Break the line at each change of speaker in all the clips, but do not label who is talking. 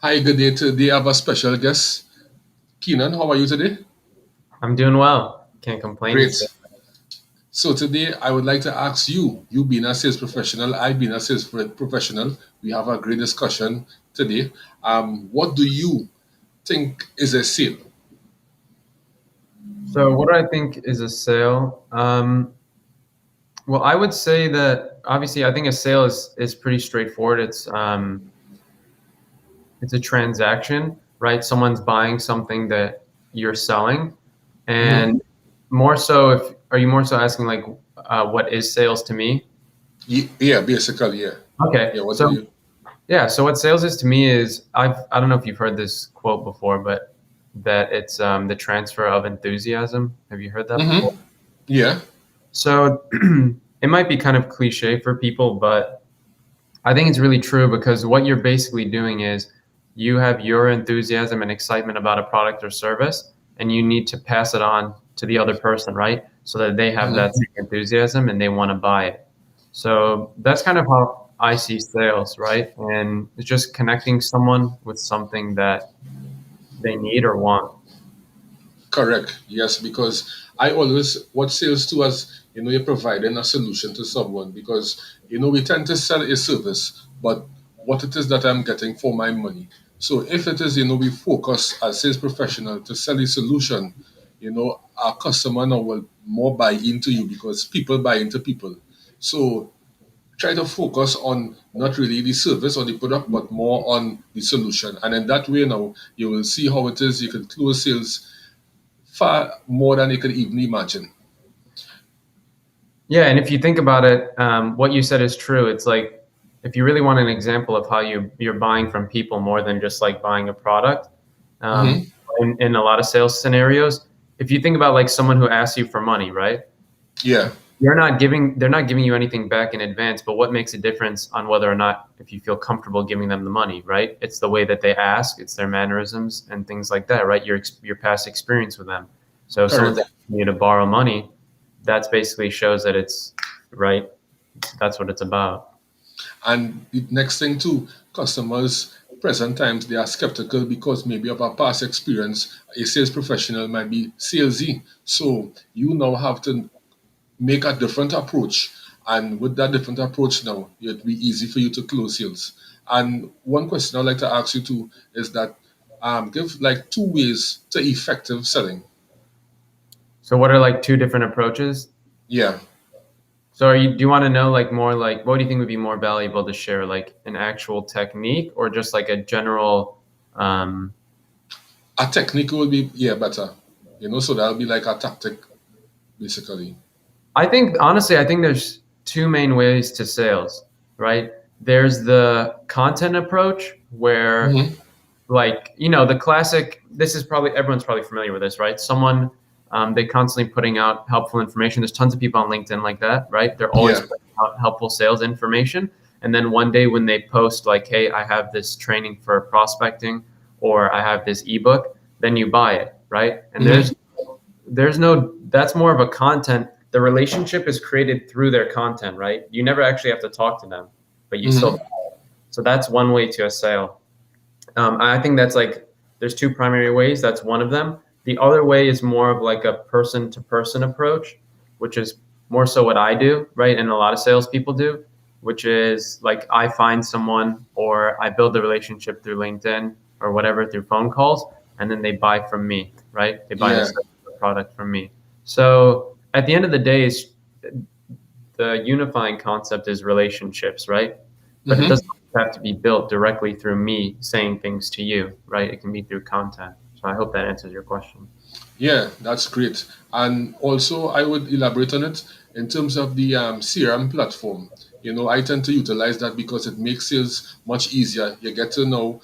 Hi, good day. Today I have a special guest. Keenan, how are you today?
I'm doing well. Can't complain.
Great. So today I would like to ask you, you being a sales professional, I being a sales professional, we have a great discussion today. What do you think is a sale?
So, what do I think is a sale? Well, I would say that obviously, I think a sale is pretty straightforward. It's a transaction, right? Someone's buying something that you're selling,
Hmm.
and more so, if are you more so asking like, what is sales to me?
Yeah, basically, yeah.
Okay,
Yeah, what do
so
you?
yeah, so what sales is to me is I don't know if you've heard this quote before, but that it's the transfer of enthusiasm. Have you heard that before?
Hmm. Yeah,
So it might be kind of cliche for people, but I think it's really true because what you're basically doing is you have your enthusiasm and excitement about a product or service, and you need to pass it on to the other person, right? So that they have that
hmm,
same enthusiasm and they want to buy it. So that's kind of how I see sales, right? And it's just connecting someone with something that they need or want.
correct. Yes, because I always, what sales to us, you're providing a solution to someone because, we tend to sell a service, but what it is that I'm getting for my money. So if it is, we focus as sales professional to sell a solution, our customer now will more buy into you because people buy into people. So try to focus on not really the service or the product, but more on the solution. And in that way now, you will see how it is you can close sales far more than you could even imagine.
Yeah, and if you think about it, what you said is true. It's like if you really want an example of how you're buying from people more than just like buying a product, um,
Hmm.
in a lot of sales scenarios, if you think about like someone who asks you for money, right?
Yeah,
They're not giving you anything back in advance, but what makes a difference on whether or not if you feel comfortable giving them the money, right? It's the way that they ask, it's their mannerisms and things like that, right? Your past experience with them. So if someone's
correct.
asking you to borrow money, that's basically shows that it's right. That's what it's about.
And the next thing too, customers present times they are skeptical because maybe of a past experience, a sales professional might be salesy. So you now have to make a different approach. And with that different approach now, it'll be easy for you to close sales. And one question I'd like to ask you too is that give like two ways to effective selling.
So what are like two different approaches?
Yeah.
So do you want to know like more like what do you think would be more valuable to share, like an actual technique or just like a general um,
A technique will be yeah better. So that'll be like a tactic basically.
I think honestly, I think there's two main ways to sales, right? There's the content approach where
Hmm.
like, the classic, this is probably everyone's probably familiar with this, right? Someone they constantly putting out helpful information. There's tons of people on LinkedIn like that, right? They're always
Yeah.
putting out helpful sales information. And then one day when they post like, hey, I have this training for prospecting or I have this ebook, then you buy it, right? And
Hmm.
there's no that's more of a content. The relationship is created through their content, right? You never actually have to talk to them, but you still.
Hmm.
So that's one way to a sale. I think that's like there's two primary ways. That's one of them. The other way is more of like a person to person approach, which is more so what I do, right? And a lot of salespeople do, which is like I find someone or I build a relationship through LinkedIn or whatever through phone calls, and then they buy from me, right? They buy
Yeah.
this product from me. So at the end of the day, the unifying concept is relationships, right? But it
Hmm.
doesn't have to be built directly through me saying things to you, right? It can be through content. So I hope that answers your question.
Yeah, that's great. And also, I would elaborate on it in terms of the CRM platform. I tend to utilize that because it makes sales much easier. You get to know,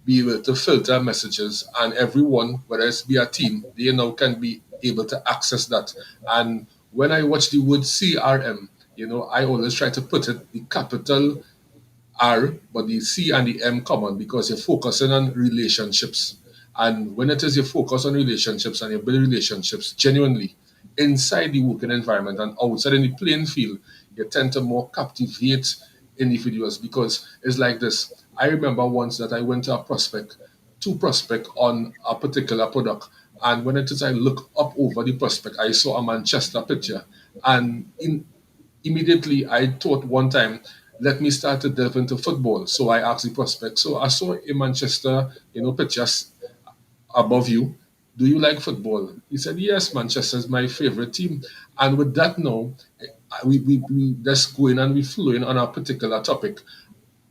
be able to filter messages, and everyone, whether it's be a team, they now can be able to access that. And when I watch the word CRM, I always try to put it the capital R, but the C and the M common because you're focusing on relationships. And when it is you focus on relationships and you build relationships genuinely inside the working environment and outside in the playing field, you tend to more captivate individuals because it's like this. I remember once that I went to a prospect, to prospect on a particular product. And when it is I look up over the prospect, I saw a Manchester picture. And immediately I thought one time, let me start to delve into football. So I asked the prospect. So I saw a Manchester, pictures above you. Do you like football? He said, yes, Manchester is my favorite team. And with that now, we just going and we flowing on a particular topic.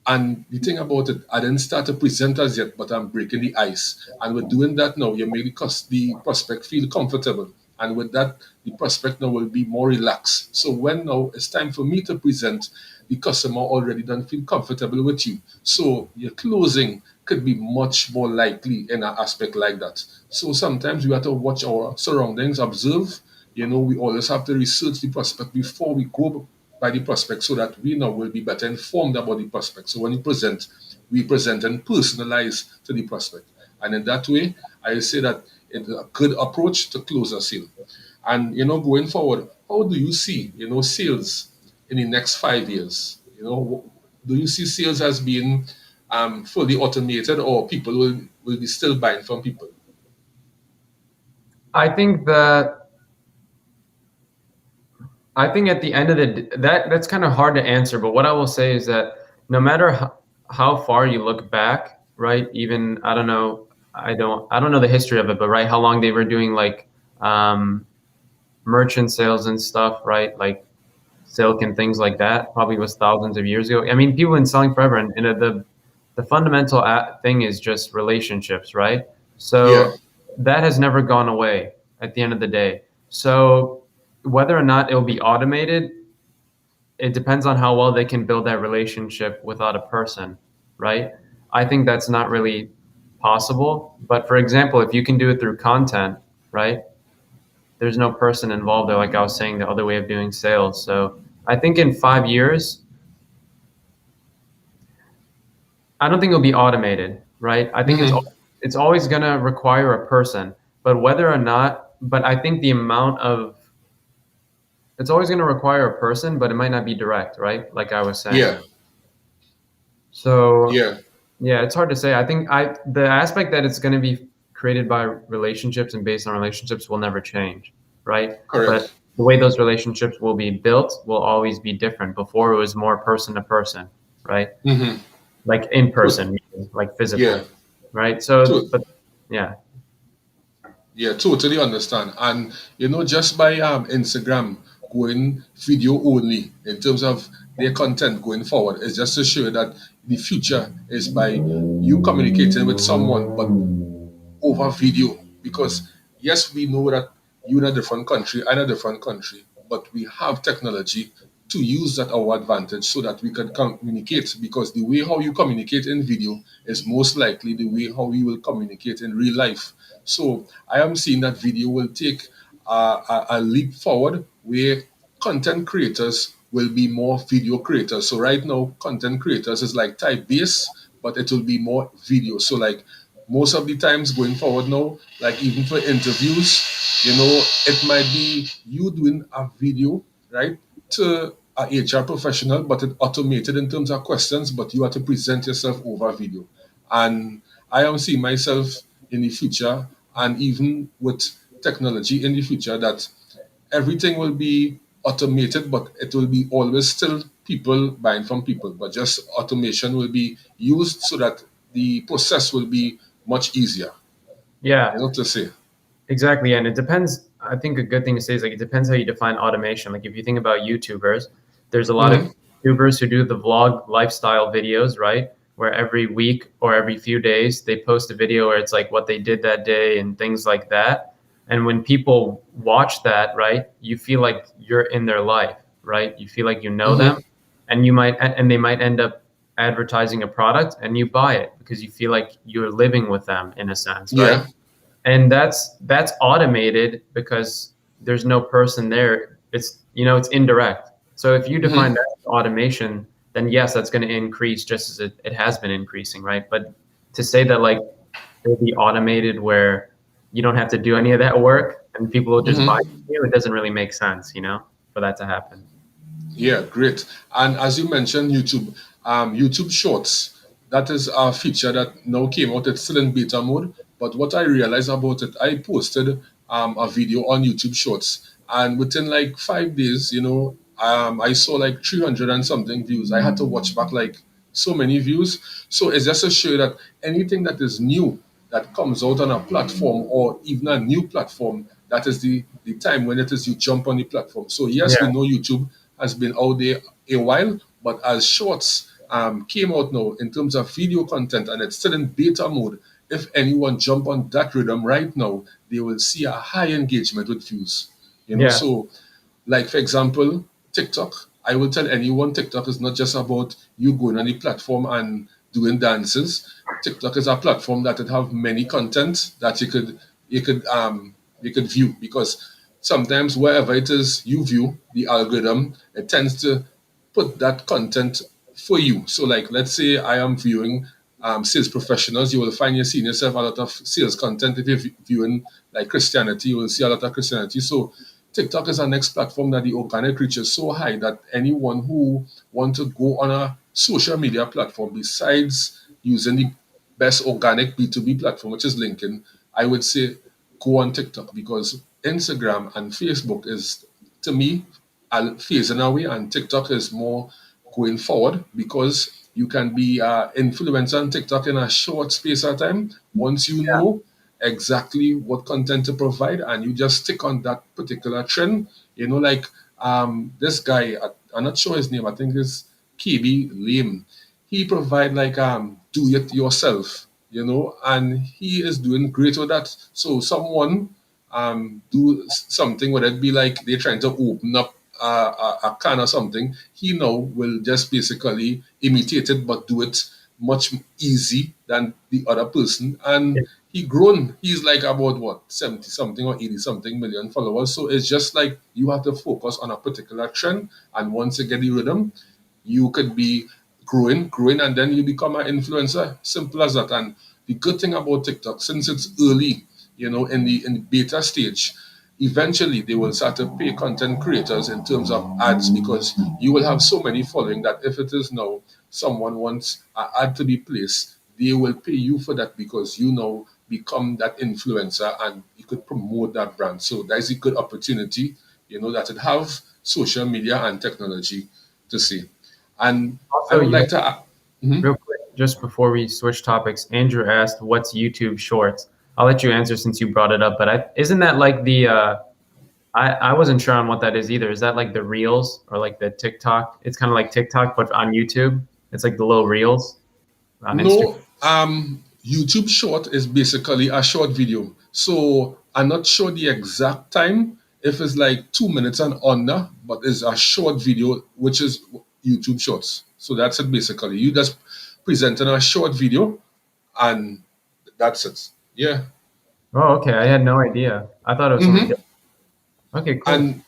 And the thing about it, I didn't start to present as yet, but I'm breaking the ice. And with doing that now, you make the prospect feel comfortable. And with that, the prospect now will be more relaxed. So when now it's time for me to present, the customer already done feel comfortable with you. So your closing could be much more likely in an aspect like that. So sometimes we have to watch our surroundings, observe. We always have to research the prospect before we go by the prospect so that we now will be better informed about the prospect. So when you present, we present and personalize to the prospect. And in that way, I say that it's a good approach to close a sale. And going forward, how do you see sales in the next 5 years? Do you see sales as being fully automated, or people will be still buying from people?
I think that I think at the end of that's kind of hard to answer, but what I will say is that no matter how far you look back, right? Even I don't know, I don't know the history of it, but right, how long they were doing like um, merchant sales and stuff, right? Like silk and things like that. Probably was thousands of years ago. I mean, people have been selling forever, and the fundamental thing is just relationships, right?
Yeah,
So that has never gone away at the end of the day. So whether or not it'll be automated, it depends on how well they can build that relationship without a person, right? I think that's not really possible. But for example, if you can do it through content, right? There's no person involved there, like I was saying, the other way of doing sales. So I think in 5 years, I don't think it'll be automated, right? I think
hmm
it's always going to require a person, but whether or not, but I think the amount of it's always going to require a person, but it might not be direct, right? Like I was saying.
yeah,
So
yeah,
yeah, it's hard to say. I think the aspect that it's going to be created by relationships and based on relationships will never change, right? But
correct.
the way those relationships will be built will always be different. Before it was more person to person, right?
hmm
Like in person, like physically,
Yeah,
right? So,
to,
but yeah,
Yeah, totally understand. And just by Instagram going video only in terms of their content going forward, is just to show that the future is by you communicating with someone, but over video. Because yes, we know that you're in a different country, I'm in a different country, but we have technology to use that our advantage so that we can communicate. Because the way how you communicate in video is most likely the way how you will communicate in real life. So I am seeing that video will take a leap forward where content creators will be more video creators. So right now, content creators is like type based, but it will be more video. So like most of the times going forward now, like even for interviews, it might be you doing a video, right, to a HR professional, but it automated in terms of questions, but you have to present yourself over video. And I am seeing myself in the future, and even with technology in the future, that everything will be automated, but it will be always still people buying from people. But just automation will be used so that the process will be much easier,
yeah.
to say.
Exactly, and it depends. I think a good thing to say is like it depends how you define automation. Like if you think about YouTubers, there's a lot of
hmm
YouTubers who do the vlog lifestyle videos, right? Where every week or every few days they post a video where it's like what they did that day and things like that. And when people watch that, right, you feel like you're in their life, right? You feel like you know them,
hmm
and they might end up advertising a product and you buy it because you feel like you're living with them in a sense, right?
Yeah.
And that's automated because there's no person there. It's indirect. So if you define
hmm
that as automation, then yes, that's going to increase just as it has been increasing, right? But to say that like it'll be automated where you don't have to do any of that work and people will just buy
hmm
from you, it doesn't really make sense, for that to happen.
Yeah, great. And as you mentioned, YouTube Shorts, that is a feature that now came out. It's still in beta mode. But what I realized about it, I posted a video on YouTube Shorts, and within like 5 days, I saw like 300 and something views. I had to watch back like so many views. So it's just to show you that anything that is new that comes out on a platform or even a new platform, that is the time when it is you jump on the platform. So yes, we
Yeah.
know YouTube has been out there a while, but as shorts came out now in terms of video content and it's still in beta mode, if anyone jump on that rhythm right now, they will see a high engagement with views.
Yeah.
So like for example, TikTok. I will tell anyone TikTok is not just about you going on the platform and doing dances. TikTok is a platform that it have many content that you could you could view, because sometimes wherever it is you view, the algorithm it tends to put that content for you. So like let's say I am viewing sales professionals, you will find you're seeing yourself a lot of sales content. If you're viewing like Christianity, you will see a lot of Christianity. So TikTok is our next platform that the organic reach is so high that anyone who want to go on a social media platform besides using the best organic B2B platform, which is LinkedIn, I would say go on TikTok, because Instagram and Facebook is, to me, phasing away, and TikTok is more going forward, because you can be an influencer on TikTok in a short space of time. Once you know exactly what content to provide and you just stick on that particular trend, like this guy, I'm not sure his name, I think it's KB Lame. He provide like do it yourself, and he is doing great with that. So someone do something, whether it be like they're trying to open up a can or something, he now will just basically imitate it but do it much easy than the other person. And he grown, he's like about what, 70 something or 80 something million followers. So it's just like you have to focus on a particular trend, and once you get the rhythm, you could be growing, and then you become an influencer. Simple as that. And the good thing about TikTok, since it's early, in the beta stage, eventually they will start to pay content creators in terms of ads, because you will have so many following that if it is now someone wants an ad to be placed, they will pay you for that, because you now become that influencer and you could promote that brand. So that is a good opportunity, that it have social media and technology to see. And I
Also,
would like to.
real quick, just before we switch topics, Andrew asked, "What's YouTube Shorts?" I'll let you answer since you brought it up. But isn't that like the? I wasn't sure on what that is either. Is that like the Reels or like the TikTok? It's kind of like TikTok, but on YouTube. It's like the little Reels on Instagram.
No, YouTube short is basically a short video. So I'm not sure the exact time, if it's like 2 minutes and under, but it's a short video, which is YouTube shorts. So that's it basically. You just presenting a short video, and that's it. Yeah.
Oh, okay. I had no idea. I thought it was something different. Okay, cool.
And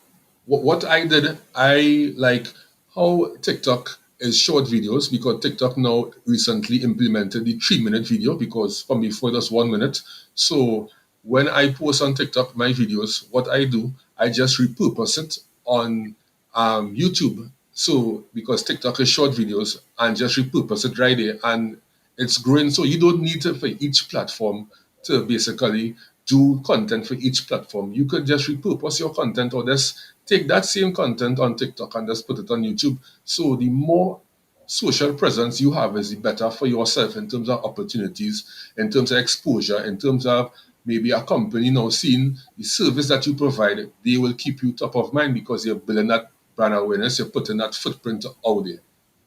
what I did, I like how TikTok is short videos, because TikTok now recently implemented the 3 minute video, because from before it was 1 minute. So when I post on TikTok my videos, what I do, I just repurpose it on YouTube. So because TikTok is short videos, and just repurpose it right there, and it's growing. So you don't need to for each platform to basically do content for each platform. You could just repurpose your content, or just take that same content on TikTok and just put it on YouTube. So the more social presence you have is the better for yourself in terms of opportunities, in terms of exposure, in terms of maybe a company now seeing the service that you provide, they will keep you top of mind, because you're building that brand awareness, you're putting that footprint out there.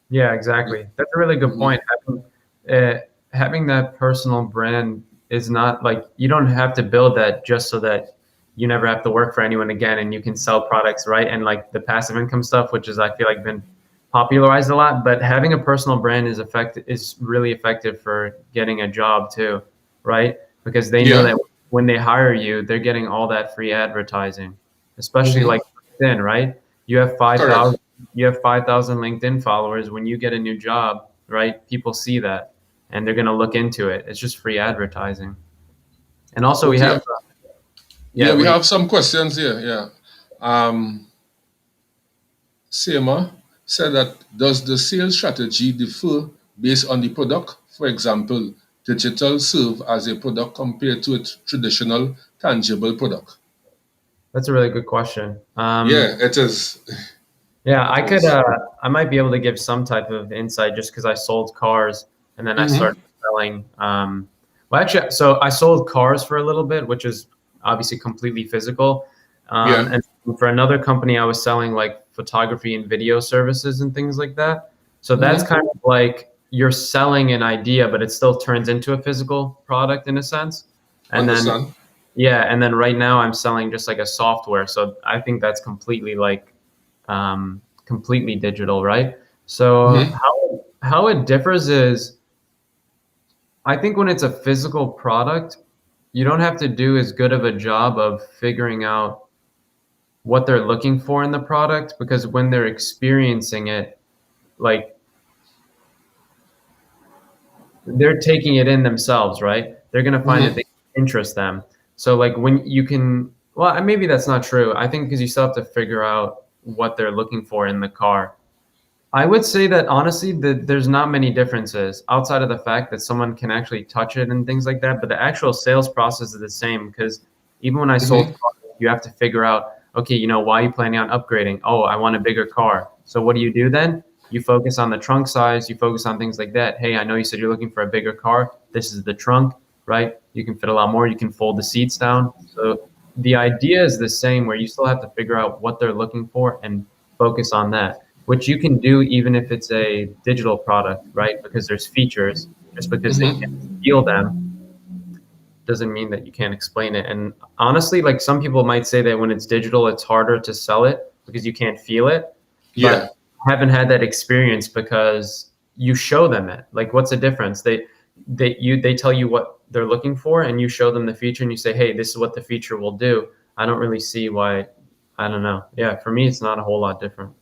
Yeah,
Yeah.
exactly. That's a really good
Mhm.
point. Having that personal brand is not like you don't have to build that just so that you never have to work for anyone again and you can sell products, right? And like the passive income stuff, which is I feel like been popularized a lot, but having a personal brand is really effective for getting a job too, right? Because they know
Yeah,
that when they hire you, they're getting all that free advertising, especially
hmm
like LinkedIn, right? You have
correct.
5,000 LinkedIn followers. When you get a new job, right? People see that and they're going to look into it. It's just free advertising. And also we
Okay.
have,
Yeah,
yeah,
we
we,
have some questions here. Yeah. Um, Seema said that, does the sales strategy differ based on the product? for example, digital serve as a product compared to a traditional tangible product?
That's a really good question.
Yeah, it is.
Yeah,
It is.
I might be able to give some type of insight just because I sold cars and then I
Mm-hmm.
started selling. Well, actually, so I sold cars for a little bit, which is obviously completely physical.
Yeah.
And for another company, I was selling like photography and video services and things like that. So that's
Mm-hmm.
kind of like you're selling an idea, but it still turns into a physical product in a sense. And then,
Understand?
yeah, and then right now I'm selling just like a software. So I think that's completely like completely digital, right? So
Mm-hmm.
how it differs is I think when it's a physical product, you don't have to do as good of a job of figuring out what they're looking for in the product because when they're experiencing it, like they're taking it in themselves, right? They're going to find that
Mm-hmm.
they interest them. So like when you can, well, maybe that's not true. I think because you still have to figure out what they're looking for in the car. I would say that honestly, there's not many differences outside of the fact that someone can actually touch it and things like that. But the actual sales process is the same because even when I sold
Mm-hmm.
cars, you have to figure out, okay, why are you planning on upgrading? Oh, I want a bigger car. So what do you do then? You focus on the trunk size, you focus on things like that. Hey, I know you said you're looking for a bigger car. This is the trunk, right? You can fit a lot more. You can fold the seats down. So the idea is the same where you still have to figure out what they're looking for and focus on that which you can do even if it's a digital product, right? Because there's features. Just because they can't
Mm-hmm.
feel them doesn't mean that you can't explain it. And honestly, like some people might say that when it's digital, it's harder to sell it because you can't feel it.
Yeah.
But I haven't had that experience because you show them it. Like, what's the difference? They tell you what they're looking for, and you show them the feature, and you say, "Hey, this is what the feature will do." I don't really see why. I don't know. Yeah, for me, it's not a whole lot different.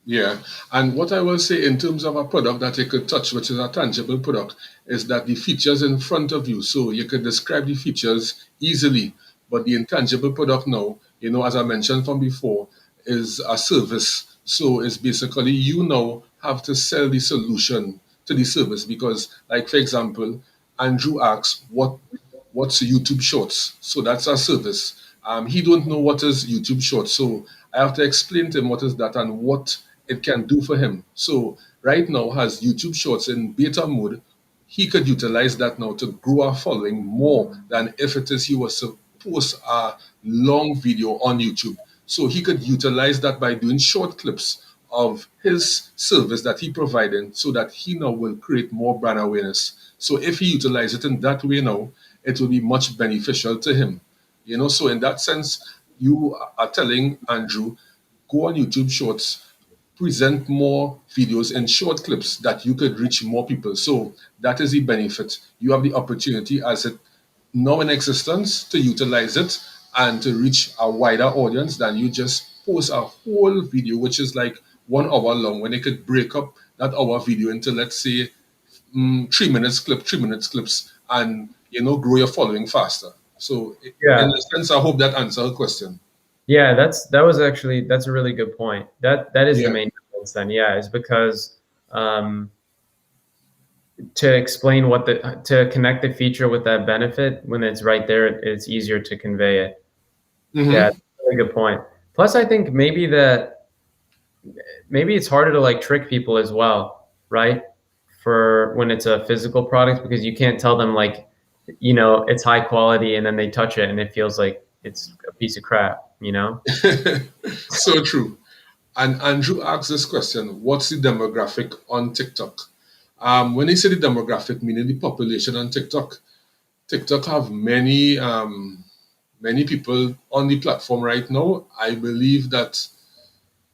Yeah, and what I will say in terms of a product that you could touch, which is a tangible product, is that the features in front of you, so you could describe the features easily. But the intangible product now, as I mentioned from before, is a service. So it's basically you now have to sell the solution to the service because, like for example, Andrew asks, what's YouTube Shorts? So that's a service. He don't know what is YouTube Shorts, so I have to explain to him what is that and what it can do for him. So right now has YouTube Shorts in beta mode. He could utilize that now to grow a following more than if it is he was to post a long video on YouTube. So he could utilize that by doing short clips of his service that he provided so that he now will create more brand awareness. So if he utilizes it in that way now, it will be much beneficial to him. So in that sense, you are telling Andrew, go on YouTube Shorts, present more videos and short clips that you could reach more people. So that is the benefit. You have the opportunity as it now in existence to utilize it and to reach a wider audience than you just post a whole video, which is like 1 hour long, when you could break up that hour video into, let's say, 3 minutes clip, 3 minutes clips, and grow your following faster. So, in
Yeah.
a sense, I hope that answers the question.
Yeah, that's a really good point. That is the
Yeah.
main difference then. Yeah, is because um, to explain to connect the feature with that benefit when it's right there, it's easier to convey it. Yeah,
Mm-hmm.
that's a really good point. Plus, I think maybe it's harder to like trick people as well, right? For when it's a physical product because you can't tell them like, it's high quality and then they touch it and it feels like it's a piece of crap.
So true. And Andrew asked this question: what's the demographic on TikTok? When he said the demographic, meaning the population on TikTok, TikTok have many people on the platform right now. I believe that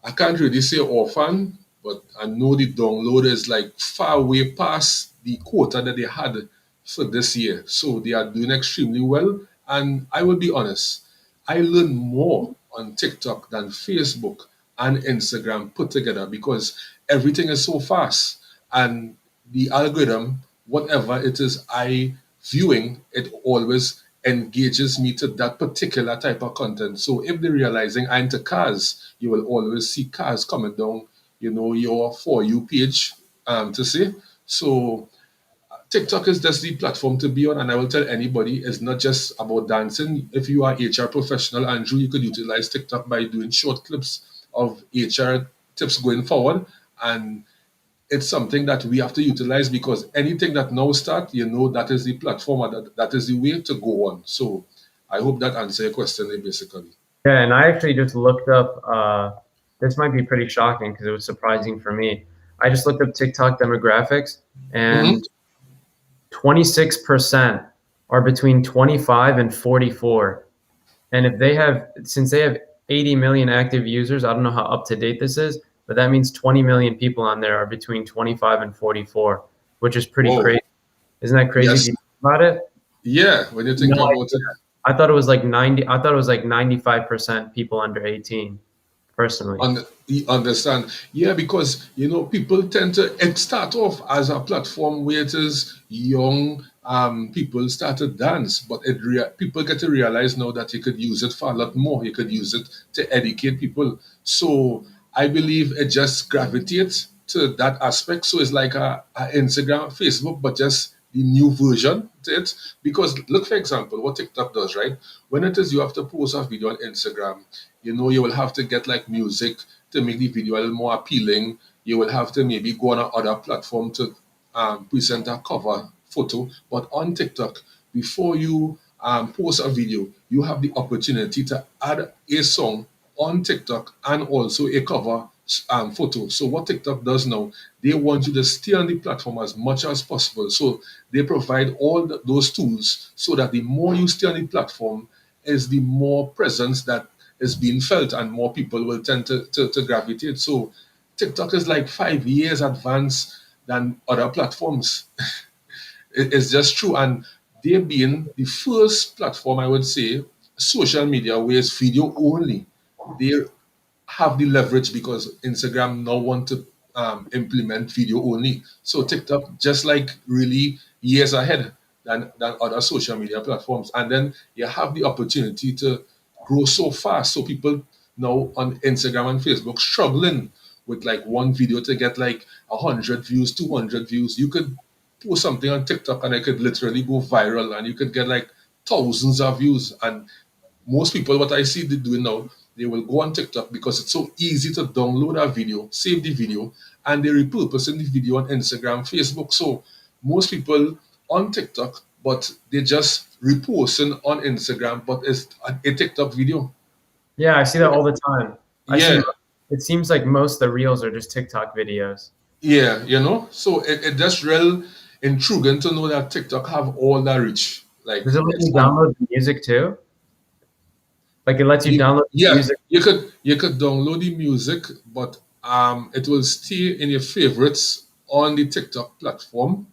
I can't really say orphan, but I know the download is like far way past the quota that they had for this year. So they are doing extremely well. And I will be honest, I learn more on TikTok than Facebook and Instagram put together because everything is so fast. And the algorithm, whatever it is I viewing, it always engages me to that particular type of content. So if they're realizing I'm into cars, you will always see cars coming down, your For You page, to see. So TikTok is just the platform to be on, and I will tell anybody it's not just about dancing. If you are HR professional, Andrew, you could utilize TikTok by doing short clips of HR tips going forward, and it's something that we have to utilize because anything that now start, that is the platform or that is the way to go on. So I hope that answer your question basically.
Yeah, and I actually just looked up. This might be pretty shocking because it was surprising for me. I just looked up TikTok demographics,
Hmm.
and 26% are between 25 and 44. And if they have, since they have 80 million active users, I don't know how up to date this is, but that means 20 million people on there are between 25 and 44, which is pretty
Whoa.
crazy. Isn't that crazy if
Yes.
you think about it?
Yeah. When you think
No
about
idea.
it.
I thought it was like 90, I thought it was like 95% people under 18, personally.
You understand? Yeah, because people tend to it start off as a platform where it is young people start to dance, but people get to realize now that you could use it for a lot more. You could use it to educate people. So I believe it just gravitates to that aspect. So it's like a Instagram, Facebook, but just the new version to it. Because look, for example, what TikTok does, right? When it is you have to post a video on Instagram, you will have to get like music to make the video a little more appealing. You will have to maybe go on another platform to present a cover photo. But on TikTok, before you post a video, you have the opportunity to add a song on TikTok and also a cover photo. So what TikTok does now, they want you to stay on the platform as much as possible. So they provide all those tools so that the more you stay on the platform, is the more presence that is being felt and more people will tend to gravitate. So TikTok is like 5 years advanced than other platforms. It's just true. And they being the first platform, I would say, social media where it's video only. They have the leverage because Instagram now want to implement video only. So TikTok just like really years ahead than other social media platforms. And then you have the opportunity to grow so fast. So people now on Instagram and Facebook struggling with like one video to get like 100 views, 200 views. You could post something on TikTok and it could literally go viral and you could get like thousands of views. And most people, what I see they doing now, they will go on TikTok because it's so easy to download a video, save the video, and they repurposing the video on Instagram, Facebook. So most people on TikTok, but they just reposting on Instagram, but it's a TikTok video.
Yeah, I see that all the time. I see,
Yeah,
it seems like most of the reels are just TikTok videos.
yeah, So it just real intriguing to know that TikTok have all that reach. Like
Does it let
it's
you download the music too? Like it lets you download the
yeah,
music.
you could download the music, but it will stay in your favorites on the TikTok platform.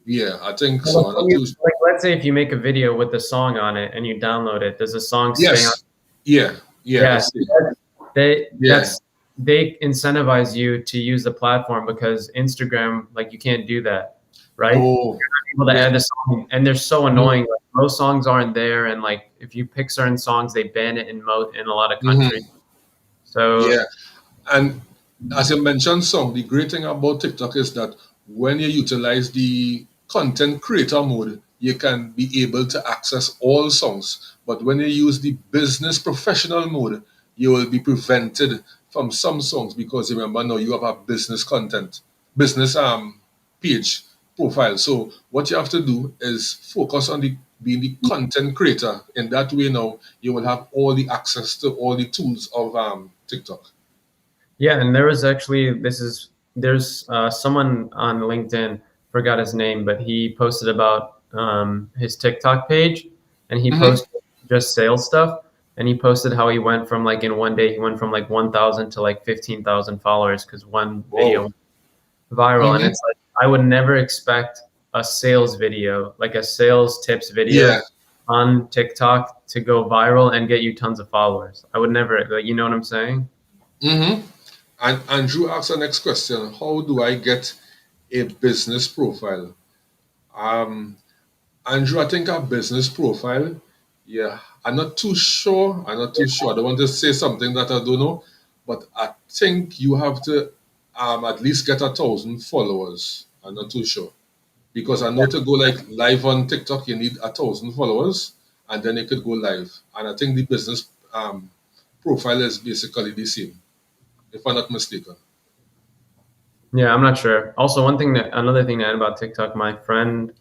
Yeah, I think
Like,
so. I'm not too.
let's say if you make a video with the song on it and you download it, does the song stay on?
Yes, yeah, yeah.
Yeah,
It's
they
yeah.
they incentivize you to use the platform because Instagram, like you can't do that, right?
No.
Able to
Yeah.
add the song, and they're so
Mm-hmm.
annoying. Like, most songs aren't there, and like if you pick certain songs, they ban it in a lot of countries.
Mm-hmm.
So
Yeah. And as you mentioned, song, the great thing about TikTok is that when you utilize the content creator mode, you can be able to access all songs. But when you use the business professional mode, you will be prevented from some songs because remember now you have a business content, business page profile. So what you have to do is focus on the being the content creator. In that way now you will have all the access to all the tools of TikTok.
yeah, and there was actually there's someone on LinkedIn, forgot his name, but he posted about his TikTok page, and he
Hmm.
posted just sales stuff, and he posted how he went from like in one day he went from like 1,000 to like 15,000 followers because one video
Whoa.
went viral, and
Hmm.
it's like I would never expect a sales video, like a sales tips video
Yeah.
on TikTok to go viral and get you tons of followers. I would never, like, you know what I'm saying?
Hmm. And Andrew asks the next question: how do I get a business profile? Um, Andrew, I think a business profile. Yeah, I'm not too sure. I'm not too sure. I don't want to say something that I don't know, but I think you have to at least get 1,000 followers. I'm not too sure. Because I know to go like live on TikTok, you need 1,000 followers, and then you could go live. And I think the business profile is basically the same, if I'm not mistaken.
Yeah, I'm not sure. Also, another thing to add about TikTok, my friend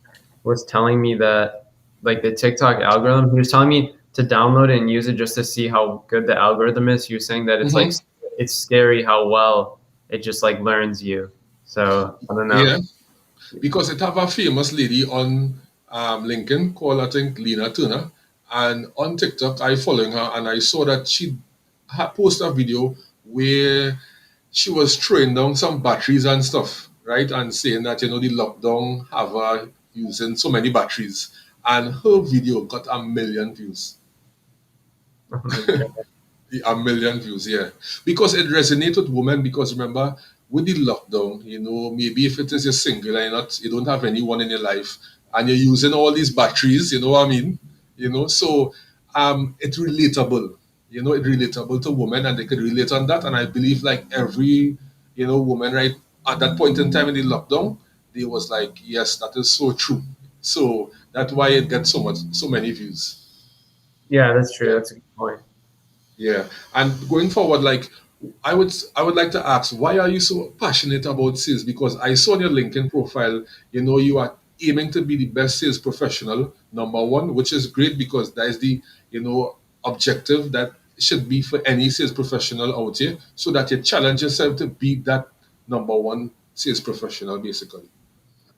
was telling me that like the TikTok algorithm, he was telling me to download it and use it just to see how good the algorithm is. He was saying that
Hmm.
it's scary how well it just like learns you. So I don't know.
Yeah, because it have a famous lady on LinkedIn called, I think, Lena Turner, and on TikTok I following her, and I saw that she had posted a video where she was throwing down some batteries and stuff, right, and saying that the lockdown have her using so many batteries, and her video got 1 million views.
Oh my God.
1 million views, yeah. Because it resonates with women. Because remember, with the lockdown, maybe if it is a single and you don't have anyone in your life, and you're using all these batteries, you know what I mean? So it's relatable. It's relatable to women, and they could relate on that. And I believe like every woman right at that point in time in the lockdown, they was like, yes, that is so true. So that's why it gets so many views.
Yeah, that's true.
Yeah.
That's a good point.
Yeah, and going forward, like I would like to ask, why are you so passionate about sales? Because I saw on your LinkedIn profile, you are aiming to be the best sales professional, number one, which is great because that is the objective that should be for any sales professional out here, so that you challenge yourself to be that number one sales professional, basically.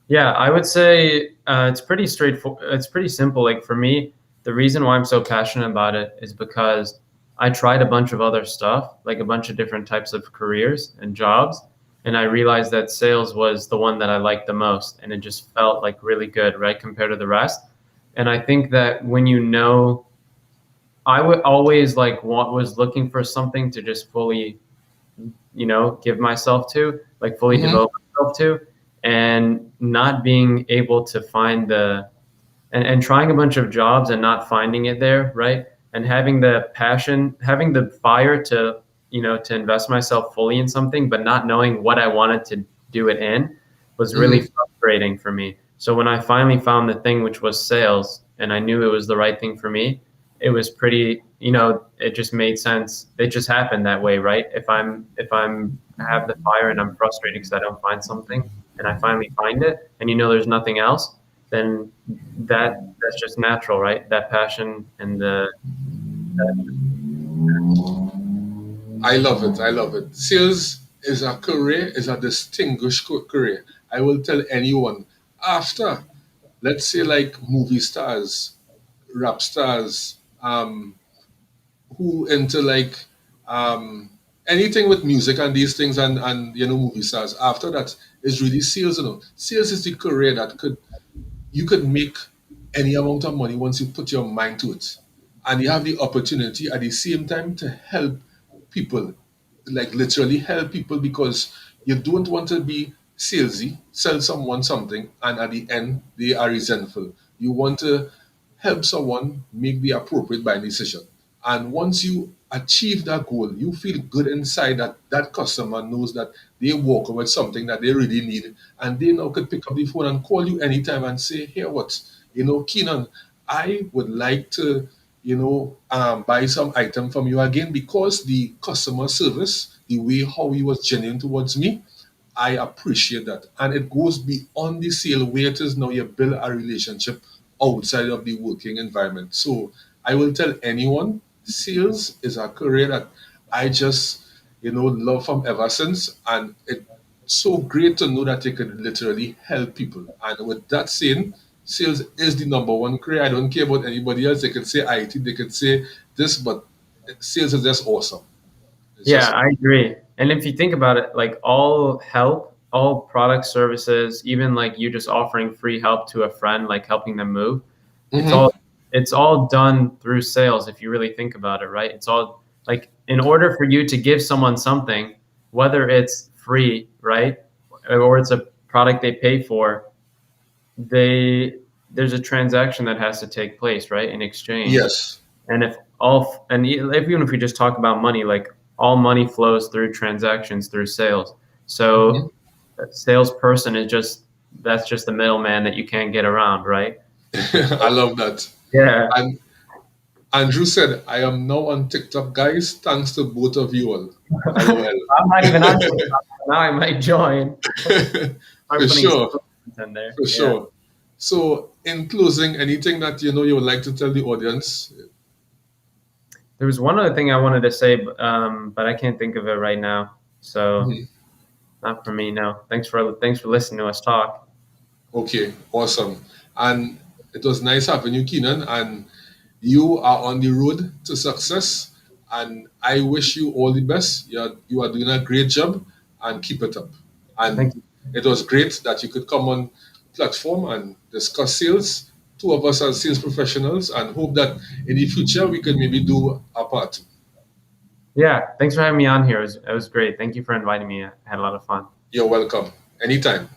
Yeah, I would say it's pretty straightforward. It's pretty simple. Like for me, the reason why I'm so passionate about it is because I tried a bunch of other stuff, like a bunch of different types of careers and jobs, and I realized that sales was the one that I liked the most, and it just felt like really good, right, compared to the rest. And I think that when I would always like was looking for something to just fully give myself to, like fully
Mm-hmm.
devote myself to, and not being able to find and trying a bunch of jobs and not finding it there, right? And having the passion, having the fire to invest myself fully in something, but not knowing what I wanted to do it in was really
Mm-hmm.
frustrating for me. So when I finally found the thing, which was sales, and I knew it was the right thing for me, it was pretty, it just made sense. It just happened that way, right? If I'm I have the fire and I'm frustrated because I don't find something, and I finally find it, and there's nothing else, then that's just natural, right? That passion and the that,
I love it. I love it. Sales is a career, is a distinguished career. I will tell anyone after, let's say, like movie stars, rap stars, who into like um, anything with music and these things, and movie stars. After that is really sales. Sales is the career that you could make any amount of money once you put your mind to it, and you have the opportunity at the same time to help people, like literally help people, because you don't want to be salesy, sell someone something, and at the end they are resentful. You want to help someone make the appropriate buying decision. And once you achieve that goal, you feel good inside that that customer knows that they walk with something that they really need. And they now could pick up the phone and call you anytime and say, here, what? Keenan, I would like to, buy some item from you again, because the customer service, the way how he was genuine towards me, I appreciate that. And it goes beyond the sale, where it is now you build a relationship outside of the working environment. So I will tell anyone, sales is a career that I just, love from ever since. And it's so great to know that you can literally help people. And with that saying, sales is the number one career. I don't care about anybody else. They can say IT, they can say this, but sales is just awesome. It's
yeah,
just
I agree. And if you think about it, like all help, all product services, even like you just offering free help to a friend, like helping them move, it's
hmm
all it's all done through sales if you really think about it, right? It's all like in order for you to give someone something, whether it's free, right? Or it's a product they pay for, they there's a transaction that has to take place, right, in exchange.
yes.
And even if we just talk about money, like all money flows through transactions through sales.
hmm
So a salesperson is just that's just the middleman that you can't get around, right?
I love that.
Yeah.
And Andrew said, I am now on TikTok, guys. Thanks to both of you all. LOL.
I'm not even on TikTok. Now I might join.
For
I'm putting
sure.
some in there.
For
Yeah.
sure. So, in closing, anything that you would like to tell the audience?
There was one other thing I wanted to say, but I can't think of it right now. So
Mhm.
not for me. No. Thanks for listening to us talk.
Okay, awesome. And it was nice having you, Keenan. And you are on the road to success. And I wish you all the best. You are doing a great job and keep it up. And
Thank you.
it was great that you could come on platform and discuss sales. Two of us are sales professionals and hope that in the future we could maybe do a part two.
Yeah. Thanks for having me on here. It was great. Thank you for inviting me. I had a lot of fun.
You're welcome. Anytime.